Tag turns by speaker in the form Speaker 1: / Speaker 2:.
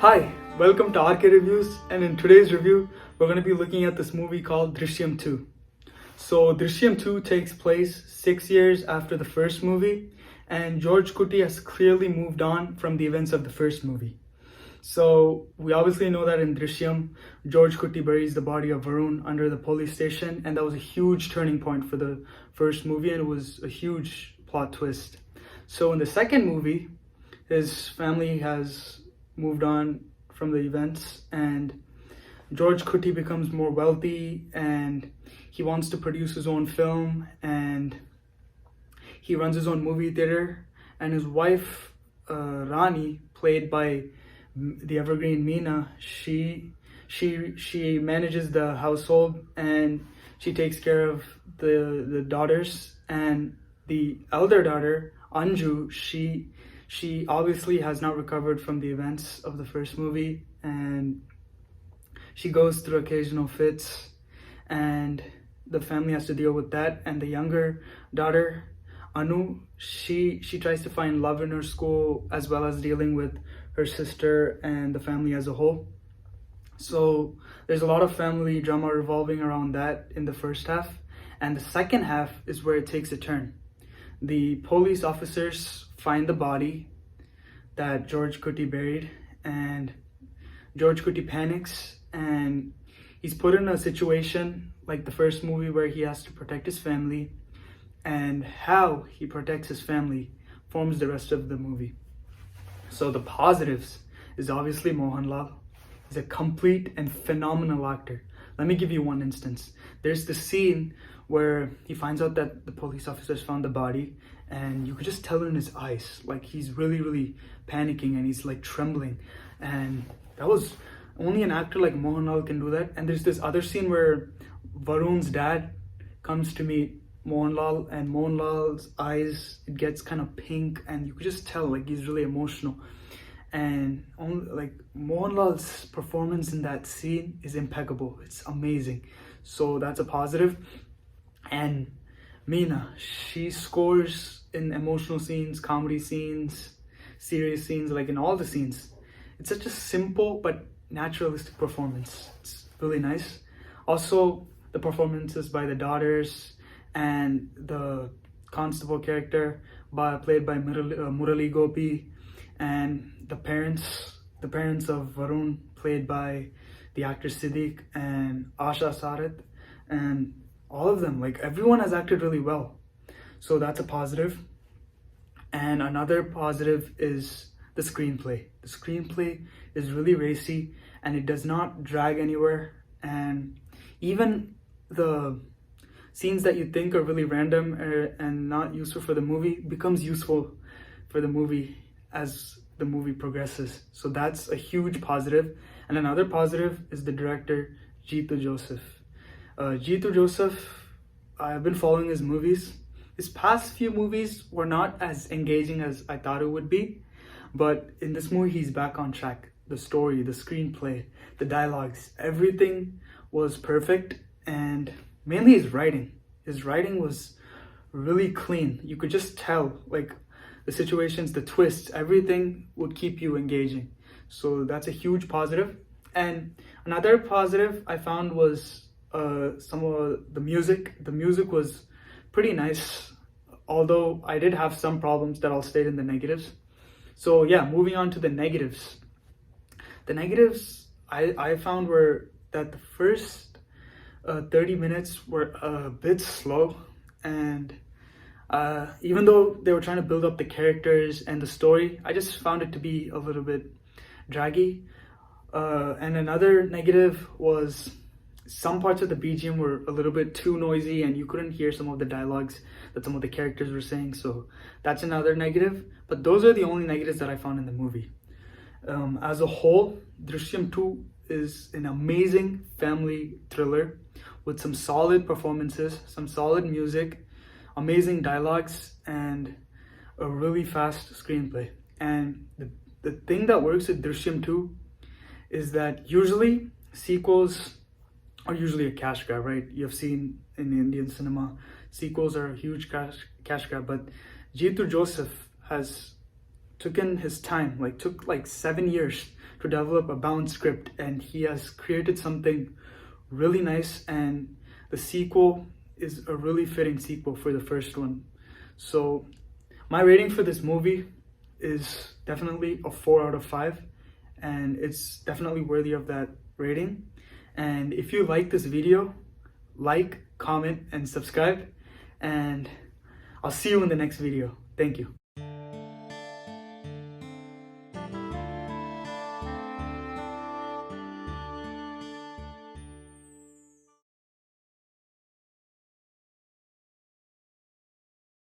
Speaker 1: Hi, welcome to RK Reviews, and in today's review, we're going to be looking at this movie called Drishyam 2. So, Drishyam 2 takes place 6 years after the first movie, and George Kuti has clearly moved on from the events of the first movie. So, we obviously know that in Drishyam, George Kuti buries the body of Varun under the police station, and that was a huge turning point for the first movie, and it was a huge plot twist. So, in the second movie, his family has moved on from the events, and George Kuti becomes more wealthy, and he wants to produce his own film, and he runs his own movie theater. And his wife Rani, played by the evergreen Meena, she manages the household, and she takes care of the daughters. And the elder daughter Anju, she obviously has not recovered from the events of the first movie, and she goes through occasional fits, and the family has to deal with that. And the younger daughter, Anu, she tries to find love in her school, as well as dealing with her sister and the family as a whole. So there's a lot of family drama revolving around that in the first half, and the second half is where it takes a turn. The police officers find the body that George Kuti buried, and George Kuti panics, and he's put in a situation like the first movie where he has to protect his family, and how he protects his family forms the rest of the movie. So the positives is obviously Mohanlal. He's a complete and phenomenal actor. Let me give you one instance. There's the scene where he finds out that the police officers found the body, and you could just tell in his eyes, like he's really panicking, and he's like trembling. And that was only an actor like Mohanlal can do that. And there's this other scene where Varun's dad comes to meet Mohanlal, and Mohanlal's eyes, it gets kind of pink, and you could just tell like he's really emotional. And like Mohanlal's performance in that scene is impeccable. It's amazing. So that's a positive. And Meena, she scores in emotional scenes, comedy scenes, serious scenes, like in all the scenes. It's such a simple but naturalistic performance. It's really nice. Also, the performances by the daughters and the constable character played by Murali Gopi, and the parents of Varun, played by the actor Siddiq and Asha Sarat, and all of them, like everyone has acted really well. So that's a positive. And another positive is the screenplay. The screenplay is really racy, and it does not drag anywhere. And even the scenes that you think are really random and not useful for the movie becomes useful for the movie as the movie progresses. So that's a huge positive. And another positive is the director, Jeetu Joseph. Jeetu Joseph, I've been following his movies. His past few movies were not as engaging as I thought it would be, but in this movie he's back on track. The story, the screenplay, the dialogues, everything was perfect. And mainly his writing. His writing was really clean. You could just tell, like, the situations, the twists, everything would keep you engaging. So that's a huge positive. And another positive I found was some of the music. The music was pretty nice, although I did have some problems that I'll state in the negatives. So yeah, moving on to the negatives. The negatives I found were that the first 30 minutes were a bit slow, and even though they were trying to build up the characters and the story, I just found it to be a little bit draggy. And another negative was some parts of the BGM were a little bit too noisy, and you couldn't hear some of the dialogues that some of the characters were saying. So that's another negative. But those are the only negatives that I found in the movie. As a whole, Drishyam 2 is an amazing family thriller with some solid performances, some solid music, amazing dialogues, and a really fast screenplay. And the thing that works with Drishyam 2 is that usually sequels are usually a cash grab, right? You've seen in Indian cinema, sequels are a huge cash grab, but Jeetu Joseph has took like 7 years to develop a balanced script, and he has created something really nice, and the sequel is a really fitting sequel for the first one. So my rating for this movie is definitely a 4 out of 5, and it's definitely worthy of that rating. And if you like this video, like, comment, and subscribe, and I'll see you in the next video. Thank you.